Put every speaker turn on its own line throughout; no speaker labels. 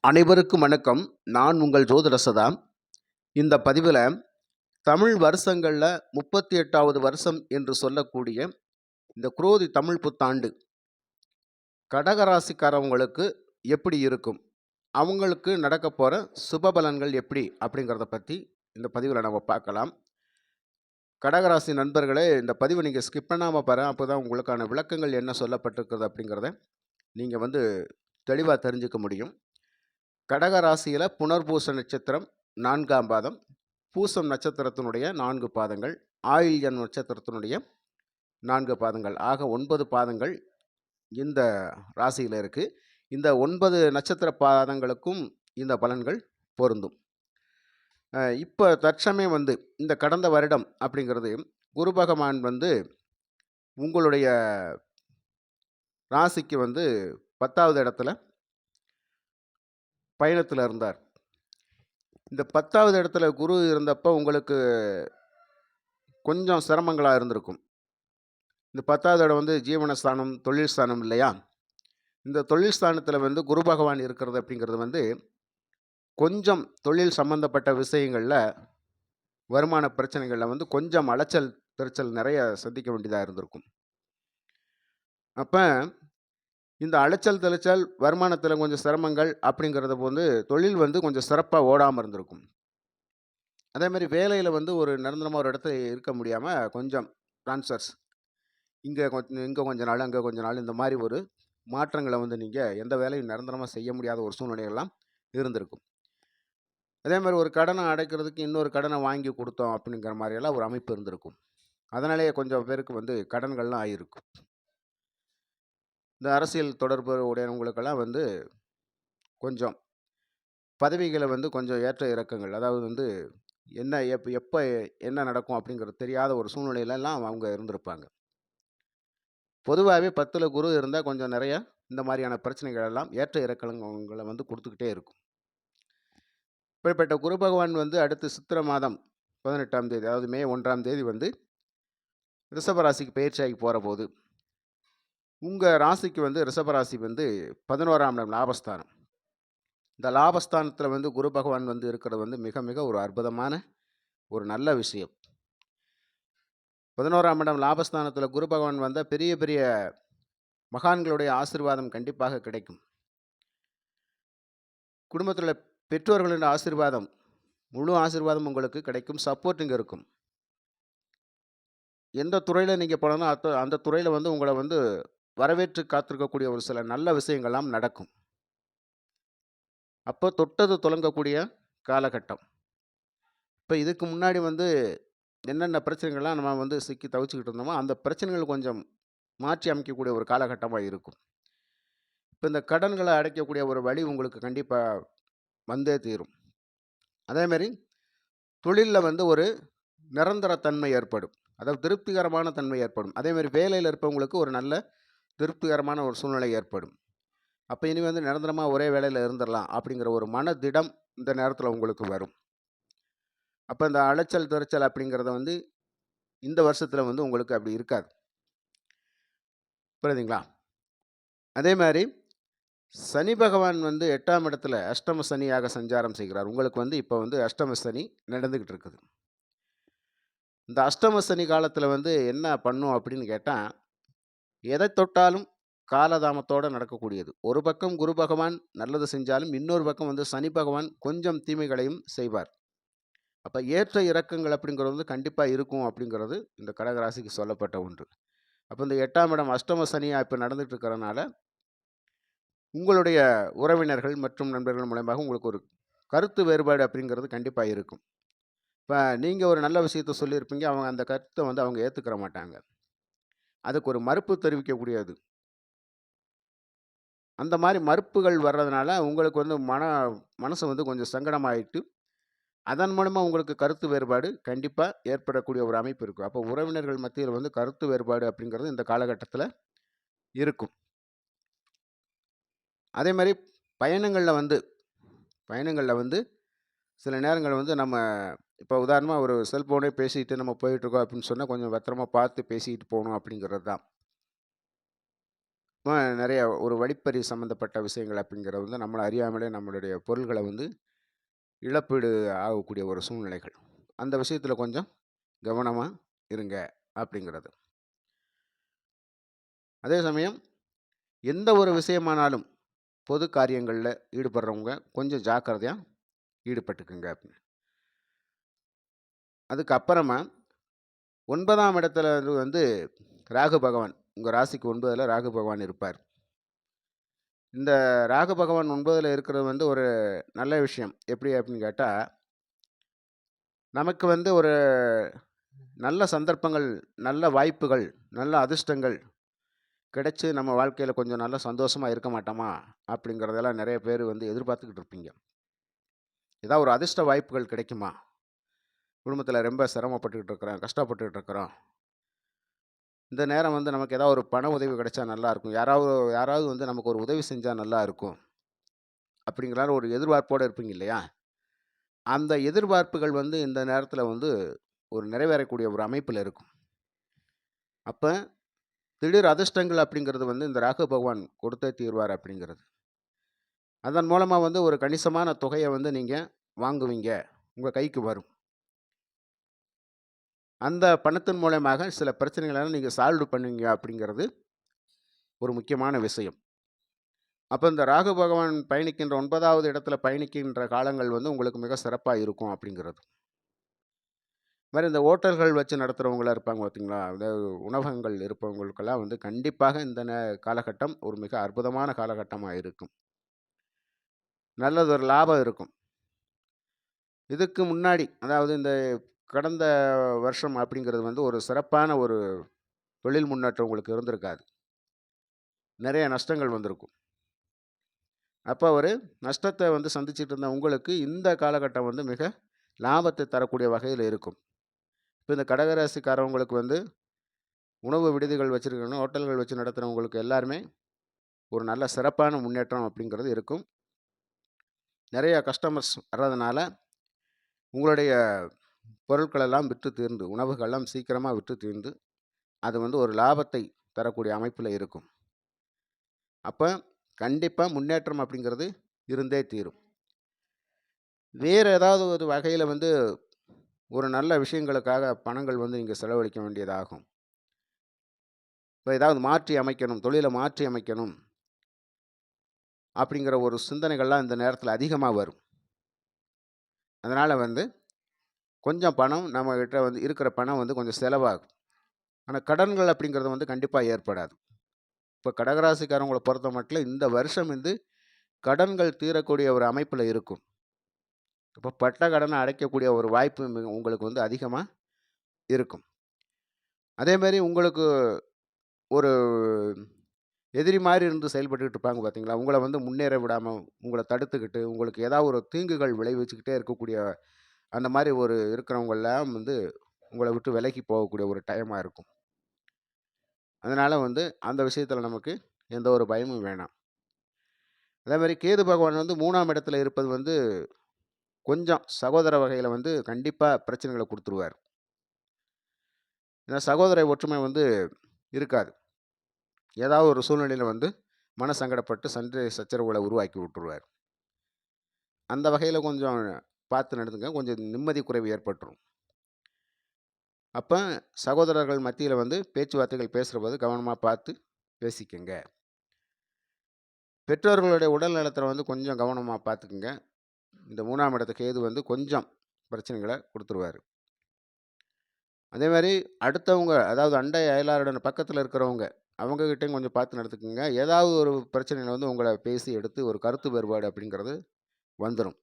அனைவருக்கும் வணக்கம். நான் உங்கள் ஜோதிட சதா. இந்த பதிவில் தமிழ் வருஷங்களில் 38வது வருஷம் என்று சொல்லக்கூடிய இந்த குரோதி தமிழ் புத்தாண்டு கடகராசிக்காரவங்களுக்கு எப்படி இருக்கும், அவங்களுக்கு நடக்க போகிற சுபபலன்கள் எப்படி அப்படிங்கிறத பற்றி இந்த பதிவில் நம்ம பார்க்கலாம். கடகராசி நண்பர்களே, இந்த பதிவை நீங்கள் ஸ்கிப் பண்ணாமல் பாருங்கள். அப்போ தான் உங்களுக்கான விளக்கங்கள் என்ன சொல்லப்பட்டிருக்கிறது அப்படிங்கிறத நீங்கள் தெளிவாக தெரிஞ்சுக்க முடியும். கடகராசியில் புனர்பூச நட்சத்திரம் 4ஆம் பாதம், பூசம் நட்சத்திரத்தினுடைய 4 பாதங்கள், ஆயில்யம் நட்சத்திரத்தினுடைய 4 பாதங்கள் ஆக 9 பாதங்கள் இந்த ராசியில் இருக்குது. இந்த 9 நட்சத்திர பாதங்களுக்கும் இந்த பலன்கள் பொருந்தும். இப்போ தற்சமயம் இந்த கடந்த வருடம் அப்படிங்கிறது குரு பகவான் உங்களுடைய ராசிக்கு 10வது இடத்துல பயணத்தில் இருந்தார். இந்த 10வது இடத்துல குரு இருந்தப்போ உங்களுக்கு கொஞ்சம் சிரமங்களாக இருந்திருக்கும். இந்த 10வது இடம் ஜீவனஸ்தானம், தொழில் ஸ்தானம் இல்லையா? இந்த தொழில் ஸ்தானத்தில் குரு பகவான் இருக்கிறது அப்படிங்கிறது கொஞ்சம் தொழில் சம்பந்தப்பட்ட விஷயங்களில், வருமான பிரச்சனைகளில் கொஞ்சம் அலைச்சல் திருச்சல் நிறைய சந்திக்க வேண்டியதாக இருந்திருக்கும். அப்போ இந்த அலைச்சல் தெளிச்சல், வருமானத்தில் கொஞ்சம் சிரமங்கள் அப்படிங்கிறது தொழில் கொஞ்சம் சிறப்பாக ஓடாமல் இருந்திருக்கும். அதே மாதிரி வேலையில் ஒரு நிரந்தரமாக ஒரு இடத்துல இருக்க முடியாமல் கொஞ்சம் ட்ரான்ஸ்ஃபர்ஸ், இங்கே கொஞ்ச நாள், அங்கே கொஞ்ச நாள், இந்த மாதிரி ஒரு மாற்றங்களை நீங்கள் எந்த வேலையும் நிரந்தரமாக செய்ய முடியாத ஒரு சூழ்நிலையெல்லாம் இருந்திருக்கும். அதே மாதிரி ஒரு கடனை அடைக்கிறதுக்கு இன்னொரு கடனை வாங்கி கொடுத்தோம் அப்படிங்கிற மாதிரியெல்லாம் ஒரு அமைப்பு இருந்திருக்கும். அதனாலேயே கொஞ்சம் பேருக்கு கடன்கள்லாம் ஆகியிருக்கும். இந்த அரசியல் தொடர்பு உடையவங்களுக்கெல்லாம் கொஞ்சம் பதவிகளை கொஞ்சம் ஏற்ற இறக்கங்கள், அதாவது என்ன எப்போ என்ன நடக்கும் அப்படிங்கிறது தெரியாத ஒரு சூழ்நிலையிலலாம் அவங்க இருந்திருப்பாங்க. பொதுவாகவே 10ல் குரு இருந்தால் கொஞ்சம் நிறைய இந்த மாதிரியான பிரச்சனைகள் எல்லாம் ஏற்ற இறக்கங்களை கொடுத்துக்கிட்டே இருக்கும். இப்படிப்பட்ட குரு பகவான் அடுத்து சித்திரை மாதம் 18ஆம் தேதி, அதாவது மே 1ஆம் தேதி ரிஷபராசிக்கு பயிற்சியாகி போகிற போது உங்கள் ராசிக்கு ரிஷபராசி 11ஆம் இடம் லாபஸ்தானம். இந்த லாபஸ்தானத்தில் குரு பகவான் இருக்கிறது மிக மிக ஒரு அற்புதமான ஒரு நல்ல விஷயம். 11ஆம் இடம் லாபஸ்தானத்தில் குரு பகவான் வந்தால் பெரிய பெரிய மகான்களுடைய ஆசீர்வாதம் கண்டிப்பாக கிடைக்கும். குடும்பத்தில் பெற்றோர்களின் ஆசீர்வாதம், முழு ஆசீர்வாதம் உங்களுக்கு கிடைக்கும். சப்போர்ட்டிங் இருக்கும். எந்த துறையில் நீங்கள் போனாலும் அந்த துறையில் உங்களை வரவேற்று காத்திருக்கக்கூடிய ஒரு சில நல்ல விஷயங்கள்லாம் நடக்கும். அப்போ தொட்டது தொடங்கக்கூடிய காலகட்டம். இப்போ இதுக்கு முன்னாடி என்னென்ன பிரச்சனைகள்லாம் நம்ம சிக்கி தவிச்சுக்கிட்டு இருந்தோமோ அந்த பிரச்சனைகள் கொஞ்சம் மாற்றி அமைக்கக்கூடிய ஒரு காலகட்டமாக இருக்கும். இப்போ இந்த கடன்களை அடைக்கக்கூடிய ஒரு வழி உங்களுக்கு கண்டிப்பாக வந்தே தீரும். அதேமாரி தொழிலில் ஒரு நிரந்தரத்தன்மை ஏற்படும், அதாவது திருப்திகரமான தன்மை ஏற்படும். அதேமாதிரி வேலையில் இருப்பவங்களுக்கு ஒரு நல்ல திருப்திகரமான ஒரு சூழ்நிலை ஏற்படும். அப்போ இனி நிரந்தரமாக ஒரே வேலையில் இருந்துடலாம் அப்படிங்கிற ஒரு மனதிடம் இந்த நேரத்தில் உங்களுக்கு வரும். அப்போ இந்த அலைச்சல் திருச்சல் அப்படிங்கிறத இந்த வருஷத்தில் உங்களுக்கு அப்படி இருக்காது. புரியுதுங்களா? அதே மாதிரி சனி பகவான் 8ஆம் இடத்துல அஷ்டம சனியாக சஞ்சாரம் செய்கிறார். உங்களுக்கு இப்போ அஷ்டம சனி நடந்துக்கிட்டு இருக்குது. இந்த அஷ்டம சனி காலத்தில் என்ன பண்ணும் அப்படின்னு கேட்டால், எதை தொட்டாலும் காலதாமத்தோடு நடக்கக்கூடியது. ஒரு பக்கம் குரு பகவான் நல்லது செஞ்சாலும் இன்னொரு பக்கம் சனி பகவான் கொஞ்சம் தீமைகளையும் செய்வார். அப்போ ஏற்ற இறக்கங்கள் அப்படிங்கிறது கண்டிப்பாக இருக்கும் அப்படிங்கிறது இந்த கடகராசிக்கு சொல்லப்பட்ட ஒன்று. அப்போ இந்த 8ஆம் இடம் அஷ்டம சனியாக இப்போ நடந்துகிட்டு இருக்கிறனால உங்களுடைய உறவினர்கள் மற்றும் நண்பர்கள் மூலமாக உங்களுக்கு ஒரு கருத்து வேறுபாடு அப்படிங்கிறது கண்டிப்பாக இருக்கும். இப்போ நீங்கள் ஒரு நல்ல விஷயத்த சொல்லியிருப்பீங்க, அவங்க அந்த கருத்தை அவங்க ஏற்றுக்கிற மாட்டாங்க. அதுக்கு ஒரு மறுப்பு தெரிவிக்கக்கூடியது. அந்த மாதிரி மறுப்புகள் வர்றதுனால உங்களுக்கு மனசு கொஞ்சம் சங்கடமாயிட்டு, அதன் மூலமாக உங்களுக்கு கருத்து வேறுபாடு கண்டிப்பாக ஏற்படக்கூடிய ஒரு அமைப்பு இருக்கும். அப்போ உறவினர்கள் மத்தியில் கருத்து வேறுபாடு அப்படிங்கிறது இந்த காலகட்டத்தில் இருக்கும். அதே மாதிரி பயணங்களில் சில நேரங்கள் நம்ம இப்போ உதாரணமாக ஒரு செல்ஃபோனே பேசிக்கிட்டு நம்ம போயிட்டுருக்கோம் அப்படின்னு சொன்னால் கொஞ்சம் பத்திரமா பார்த்து பேசிக்கிட்டு போகணும் அப்படிங்கிறது தான். நிறைய ஒரு வழிப்பறி சம்மந்தப்பட்ட விஷயங்கள் அப்படிங்கிறது வந்து நம்மள அறியாமலே நம்மளுடைய பொருள்கள வந்து இழப்பீடு ஆகக்கூடிய ஒரு சூழ்நிலைகள். அந்த விஷயத்துல கொஞ்சம் கவனமா இருங்க அப்படிங்கிறது. அதே சமயம் எந்த ஒரு விஷயமானாலும் பொது காரியங்கள்ல ஈடுபடுறவங்க கொஞ்சம் ஜாக்கிரதையா ஈடுபட்டுக்குங்க. அதுக்கு அப்புறமா 9ஆம் இடத்துல வந்து ராகு பகவான், உங்க ராசிக்கு 9ல ராகு பகவான் இருப்பார். இந்த ராகு பகவான் 9ல இருக்கிறது வந்து ஒரு நல்ல விஷயம். எப்படி அப்படின்னு கேட்டா, நமக்கு வந்து ஒரு நல்ல சந்தர்ப்பங்கள், நல்ல வாய்ப்புகள், நல்ல அதிர்ஷ்டங்கள் கிடைச்சு நம்ம வாழ்க்கையில கொஞ்சம் நல்லா சந்தோஷமா இருக்க மாட்டோமா? அப்படிங்கிறதெல்லாம் நெறைய பேர் வந்து எதிர்பார்த்துக்கிட்டு இருப்பீங்க. ஏதாவது ஒரு அதிர்ஷ்ட வாய்ப்புகள் கிடைக்குமா? குடும்பத்தில ரொம்ப சிரமப்பட்டுக்கிட்டு இருக்கிறோம், கஷ்டப்பட்டுக்கிட்டு இருக்கிறோம். இந்த நேரம் வந்து நமக்கு ஏதாவது ஒரு பண உதவி கிடைச்சா நல்லாயிருக்கும். யாராவது யாராவது வந்து நமக்கு ஒரு உதவி செஞ்சா நல்லா இருக்கும். அப்படிங்கிற ஒரு எதிர்பார்ப்போட இருப்பீங்க இல்லையா? அந்த எதிர்பார்ப்புகள் வந்து இந்த நேரத்தில வந்து ஒரு நிறைவேறக்கூடிய ஒரு அமைப்பில இருக்கும். அப்ப திடீர் அதிர்ஷ்டங்கள் அப்படிங்கிறது வந்து இந்த ராகு பகவான் கொடுத்தே தீர்வார் அப்படிங்கிறது. அதன் மூலமா வந்து ஒரு கணிசமான தொகைய வந்து நீங்க வாங்குவீங்க. உங்க கைக்கு வரும். அந்த பணத்தின் மூலமாக சில பிரச்சனைகள நீங்க சால்வ் பண்ணுவீங்க அப்படிங்கிறது ஒரு முக்கியமான விஷயம். அப்ப இந்த ராகு பகவான் பயணிக்கின்ற 9வது இடத்துல பயணிக்கின்ற காலங்கள் வந்து உங்களுக்கு மிக சிறப்பா இருக்கும் அப்படிங்கிறது. மாரி இந்த ஹோட்டல்கள் வச்சு நடத்துறவங்களா இருப்பாங்க பார்த்தீங்களா? அதாவது உணவகங்கள் இருப்பவங்களுக்கெல்லாம் வந்து கண்டிப்பாக இந்த காலகட்டம் ஒரு மிக அற்புதமான காலகட்டமா இருக்கும். நல்லதொரு லாபம் இருக்கும். இதுக்கு முன்னாடி அதாவது இந்த கடந்த வருஷம் அப்படிங்கிறது வந்து ஒரு சிறப்பான ஒரு தொழில் முன்னேற்றம் உங்களுக்கு இருந்திருக்காது. நெறைய நஷ்டங்கள் வந்திருக்கும். அப்ப ஒரு நஷ்டத்த வந்து சந்திச்சுட்டு இருந்த உங்களுக்கு இந்த காலகட்டம் வந்து மிக லாபத்தை தரக்கூடிய வகையில இருக்கும். இப்ப இந்த கடகராசிக்காரவங்களுக்கு வந்து உணவு விடுதிகள் வச்சிருக்கணும், ஹோட்டல்கள் வச்சு நடத்துறவங்களுக்கு எல்லாருமே ஒரு நல்ல சிறப்பான முன்னேற்றம் அப்படிங்கிறது இருக்கும். நெறைய கஸ்டமர்ஸ் வர்றதுனால, உங்களுடைய பொருட்கள் எல்லாம் விற்று தீர்ந்து, உணவுகள்லாம் சீக்கிரமா விற்று தீர்ந்து, அது வந்து ஒரு லாபத்தை தரக்கூடிய அமைப்பில இருக்கும். அப்ப கண்டிப்பா முன்னேற்றம் அப்படிங்கிறது இருந்தே தீரும். வேற ஏதாவது ஒரு வகையில வந்து ஒரு நல்ல விஷயங்களுக்காக பணங்கள் வந்து நீங்க செலவழிக்க வேண்டியதாகும். இப்ப ஏதாவது மாற்றி அமைக்கணும், தொழில மாற்றி அமைக்கணும் அப்படிங்கிற ஒரு சிந்தனைகள்லாம் இந்த நேரத்தில அதிகமா வரும். அதனால வந்து கொஞ்சம் பணம் நம்மகிட்ட வந்து இருக்கிற பணம் வந்து கொஞ்சம் செலவாகும். ஆனா கடன்கள் அப்படிங்கிறது வந்து கண்டிப்பா ஏற்படாது. இப்ப கடகராசிக்காரவங்கள பொறுத்த மட்டிலும் இந்த வருஷம் வந்து கடன்கள் தீரக்கூடிய ஒரு அமைப்பில இருக்கும். அப்ப பட்ட கடன அடைக்கக்கூடிய ஒரு வாய்ப்பு உங்களுக்கு வந்து அதிகமா இருக்கும். அதேமாரி உங்களுக்கு ஒரு எதிரி மாரி இருந்து செயல்பட்டுக்கிட்டு இருப்பாங்க பார்த்தீங்களா? உங்கள வந்து முன்னேற விடாம, உங்கள தடுத்துக்கிட்டு, உங்களுக்கு ஏதாவது ஒரு தீங்குகள் விளைவிச்சுக்கிட்டே இருக்கக்கூடிய அந்த மாரி ஒரு இருக்கிறவங்கலாம் வந்து உங்கள விட்டு விலகி போகக்கூடிய ஒரு டைமா இருக்கும். அதனால வந்து அந்த விஷயத்தில நமக்கு எந்த ஒரு பயமும் வேணாம். அதேமாரி கேது பகவான் வந்து 3ஆம் இடத்துல இருப்பது வந்து கொஞ்சம் சகோதர வகையில வந்து கண்டிப்பா பிரச்சனைகள குடுத்துருவாரு. ஏன்னா சகோதர ஒற்றுமை வந்து இருக்காது. ஏதாவது ஒரு சூழ்நிலையில வந்து மனசங்கடப்பட்டு சண்டை சச்சரவுகள உருவாக்கி விட்டுருவாரு. அந்த வகையில கொஞ்சம் பார்த்து நடந்துங்க. கொஞ்சம் நிம்மதி குறைவு ஏற்பட்டுரும். அப்ப சகோதரர்கள் மத்தியில வந்து பேச்சுவார்த்தைகள் பேசுறபோது கவனமா பார்த்து பேசிக்கங்க. பெற்றோர்களுடைய உடல் நலத்தில வந்து கொஞ்சம் கவனமா பார்த்துக்குங்க. இந்த 3ஆம் இடத்து கேது வந்து கொஞ்சம் பிரச்சனைகள குடுத்துருவாரு. அதேமாரி அடுத்தவங்க அதாவது அண்டை அயலாருடன் பக்கத்தில இருக்கிறவங்க, அவங்க கிட்டயும் கொஞ்சம் பார்த்து நடந்துக்குங்க. ஏதாவது ஒரு பிரச்சனையில வந்து உங்கள பேசி எடுத்து ஒரு கருத்து வேறுபாடு அப்படிங்கிறது வந்துரும்.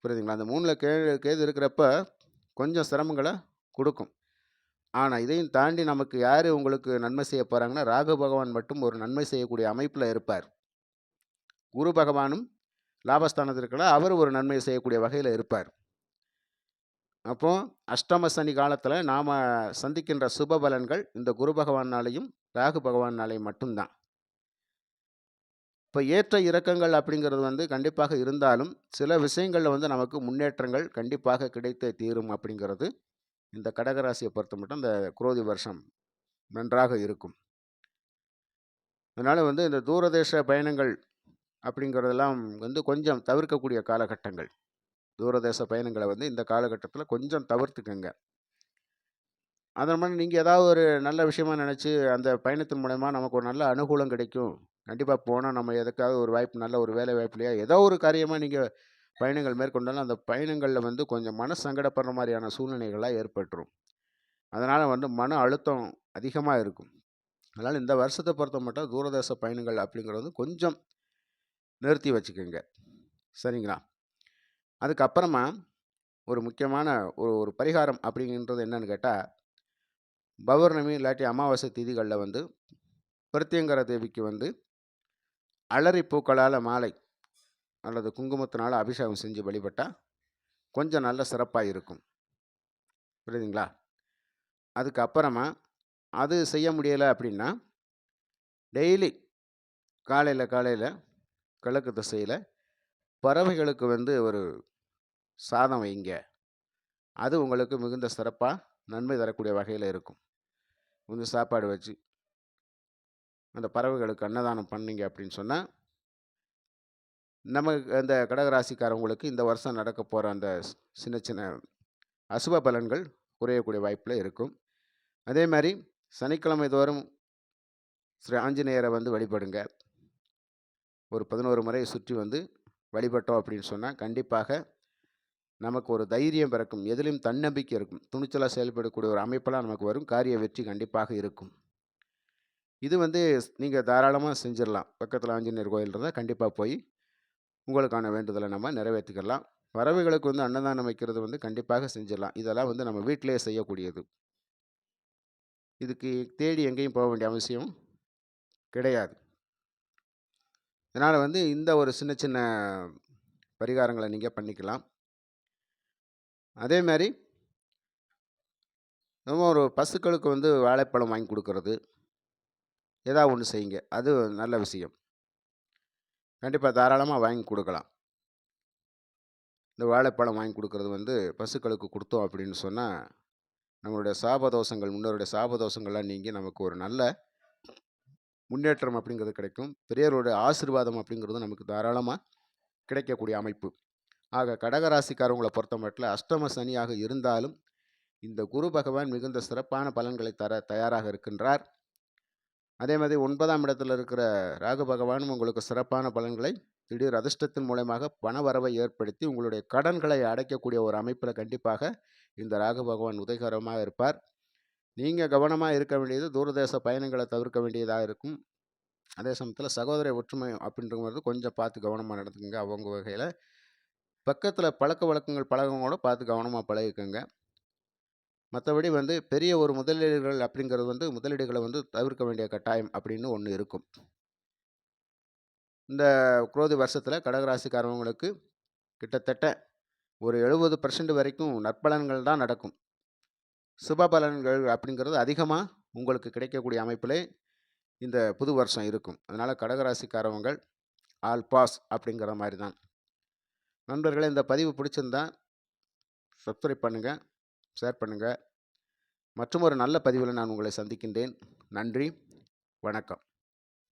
புரியுதுங்களா? அந்த 3ல கேது இருக்கிறப்ப கொஞ்சம் சிரமங்கள குடுக்கும். ஆனா, இதையும் தாண்டி நமக்கு யாரு உங்களுக்கு நன்மை செய்ய போறாங்கன்னா, ராகு பகவான் மட்டும் ஒரு நன்மை செய்யக்கூடிய அமைப்பில இருப்பார். குரு பகவானும் லாபஸ்தானத்தில இருக்கிறார். அவரு ஒரு நன்மை செய்யக்கூடிய வகையில இருப்பார். அப்போ அஷ்டம சனி காலத்தில நாம சந்திக்கின்ற சுப பலன்கள் இந்த குரு பகவானாலயும், ராகு பகவானாலயும் மட்டும் தான். இப்ப ஏற்ற இறக்கங்கள் அப்படிங்கிறது வந்து கண்டிப்பாக இருந்தாலும், சில விஷயங்கள்ல வந்து நமக்கு முன்னேற்றங்கள் கண்டிப்பாக கிடைத்தே தீரும் அப்படிங்கிறது, இந்த கடக ராசிய பொறுத்தமட்டும் இந்த குரோதி வருஷம் நன்றாக இருக்கும். அதனால வந்து இந்த தூரதேச பயணங்கள் அப்படிங்கிறதெல்லாம் வந்து கொஞ்சம் தவிர்க்கக்கூடிய காலகட்டங்கள். தூரதேச பயணங்கள வந்து இந்த காலகட்டத்தில கொஞ்சம் தவிர்த்துக்கங்க. அதன் மூலம் நீங்க ஏதாவது ஒரு நல்ல விஷயமா நெனச்சு, அந்த பயணத்தின் மூலியமா நமக்கு ஒரு நல்ல அனுகூலம் கிடைக்கும். கண்டிப்பா போனா நம்ம எதுக்காவது ஒரு வாய்ப்பு நல்ல ஒரு வேலை வாய்ப்புலயோ, ஏதோ ஒரு காரியமா நீங்க பயணங்கள் மேற்கொண்டாலும், அந்த பயணங்கள்ல வந்து கொஞ்சம் மன சங்கடப்படுற மாரியான சூழ்நிலைகள்லாம் ஏற்பட்டுரும். அதனால வந்து மன அழுத்தம் அதிகமா இருக்கும். அதனால இந்த வருஷத்த பொறுத்தமட்டும் தூரதேச பயணங்கள் அப்படிங்கிறது கொஞ்சம் நிறுத்தி வச்சுக்கங்க. சரிங்களா? அதுக்கப்புறமா ஒரு முக்கியமான ஒரு ஒரு பரிகாரம் அப்படிங்கன்றது என்னன்னு கேட்டா, பௌர்ணமி இல்லாட்டி அமாவாசை திதிகள்ல வந்து பிரத்யங்கரா தேவிக்கு வந்து அலரி பூக்களால மாலை அல்லது குங்குமத்தினால அபிஷேகம் செஞ்சு வழிபட்டா கொஞ்சம் நல்ல சிறப்பா இருக்கும். புரியுதுங்களா? அதுக்கப்புறமா அது செய்ய முடியல அப்படின்னா, டெய்லி காலையில காலையில கிழக்கு திசையில பறவைகளுக்கு வந்து ஒரு சாதம் வைங்க. அது உங்களுக்கு மிகுந்த சிறப்பா நன்மை தரக்கூடிய வகையில இருக்கும். வந்து சாப்பாடு வச்சு, அந்த பறவைகளுக்கு அன்னதானம் பண்ணீங்க அப்படின்னு சொன்னா, நமக்கு அந்த கடகராசிக்காரவங்களுக்கு இந்த வருஷம் நடக்கப் போற அந்த சின்ன சின்ன அசுப பலன்கள் குறையக்கூடிய வாய்ப்புல இருக்கும். அதே மாரி சனிக்கிழமை தோறும் ஸ்ரீ ஆஞ்சநேயரை வந்து வழிபடுங்க. ஒரு 11 முறை சுற்றி வந்து வழிபட்டோம் அப்படின்னு சொன்னா, கண்டிப்பாக நமக்கு ஒரு தைரியம் பிறக்கும். எதிலும் தன்னம்பிக்கை இருக்கும். துணிச்சலா செயல்படக்கூடிய ஒரு அமைப்பெல்லாம் நமக்கு வரும். காரிய வெற்றி கண்டிப்பாக இருக்கும். இது வந்து நீங்க தாராளமா செஞ்சிரலாம். பக்கத்துல ஆஞ்சநேயர் கோயில் இருந்தா கண்டிப்பா போய் உங்களுக்கான வேண்டுதல நம்ம நிறைவேத்திக்கலாம். பறவைகளுக்கு வந்து அன்னதானம் வைக்கிறது வந்து கண்டிப்பாக செஞ்சிரலாம். இதெல்லாம் வந்து நம்ம வீட்டிலேயே செய்யக்கூடியது. இதுக்கு தேடி எங்கேயும் போக வேண்டிய அவசியம் கிடையாது. அதனால வந்து இந்த ஒரு சின்ன சின்ன பரிகாரங்கள நீங்க பண்ணிக்கலாம். அதே மாரி நம்ம ஒரு பசுக்களுக்கு வந்து வாழைப்பழம் வாங்கி குடுக்கறது, ஏதா ஒண்ணு செய்யுங்க. அது நல்ல விஷயம். கண்டிப்பா தாராளமா வாங்கி குடுக்கலாம். இந்த வாழைப்பழம் வாங்கி குடுக்கறது வந்து பசுக்களுக்கு குடுத்தோம் அப்படின்னு சொன்னா, நம்மளுடைய சாபதோஷங்கள், முன்னோருடைய சாபதோஷங்கள்லாம் நீங்கி நமக்கு ஒரு நல்ல முன்னேற்றம் அப்படிங்கிறது கிடைக்கும். பெரியவருடைய ஆசீர்வாதம் அப்படிங்கிறது நமக்கு தாராளமா கிடைக்கக்கூடிய அமைப்பு. ஆக கடகராசிக்காரவங்கள பொறுத்தமட்டில அஷ்டம சனியாக இருந்தாலும், இந்த குரு பகவான் மிகுந்த சிறப்பான பலன்களை தர தயாராக இருக்கின்றார். அதே மாதிரி 9ஆம் இடத்துல இருக்கிற ராகு பகவானும் உங்களுக்கு சிறப்பான பலன்களை திடீர் அதிர்ஷ்டத்தின் மூலமாக பணவரவை ஏற்படுத்தி உங்களுடைய கடன்களை அடைக்கக்கூடிய ஒரு அமைப்பில் கண்டிப்பாக இந்த ராகு பகவான் உதவிகரமாக இருப்பார். நீங்கள் கவனமாக இருக்க வேண்டியது தூரதேச பயணங்களை தவிர்க்க வேண்டியதாக இருக்கும். அதே சமயத்தில் சகோதர ஒற்றுமை அப்படின்றது கொஞ்சம் பார்த்து கவனமாக நடந்துக்குங்க. அவங்க வகையில் பக்கத்தில் பழக்க வழக்கங்கள் பழகவங்களோட பார்த்து கவனமாக பழகிக்கங்க. மற்றபடி வந்து பெரிய ஒரு முதலீடுகள் அப்படிங்கிறது வந்து முதலீடுகளை வந்து தவிர்க்க வேண்டிய கட்டாயம் அப்படின்னு ஒன்று இருக்கும். இந்த குரோதி வருஷத்தில் கடகராசிக்காரவங்களுக்கு கிட்டத்தட்ட ஒரு 70% வரைக்கும் நற்பலன்கள் தான் நடக்கும். சுப பலன்கள் அப்படிங்கிறது அதிகமாக உங்களுக்கு கிடைக்கக்கூடிய அமைப்பிலே இந்த புது வருஷம் இருக்கும். அதனால் கடகராசிக்காரவங்கள் ஆல் பாஸ் அப்படிங்கிற மாதிரி தான். நண்பர்களே, இந்த பதிவு பிடிச்சிருந்தா சப்ஸ்கிரைப் பண்ணுங்கள், ஷேர் பண்ணுங்கள். மற்றும் ஒரு நல்ல பதிவில் நான் உங்களை சந்திக்கின்றேன். நன்றி, வணக்கம்.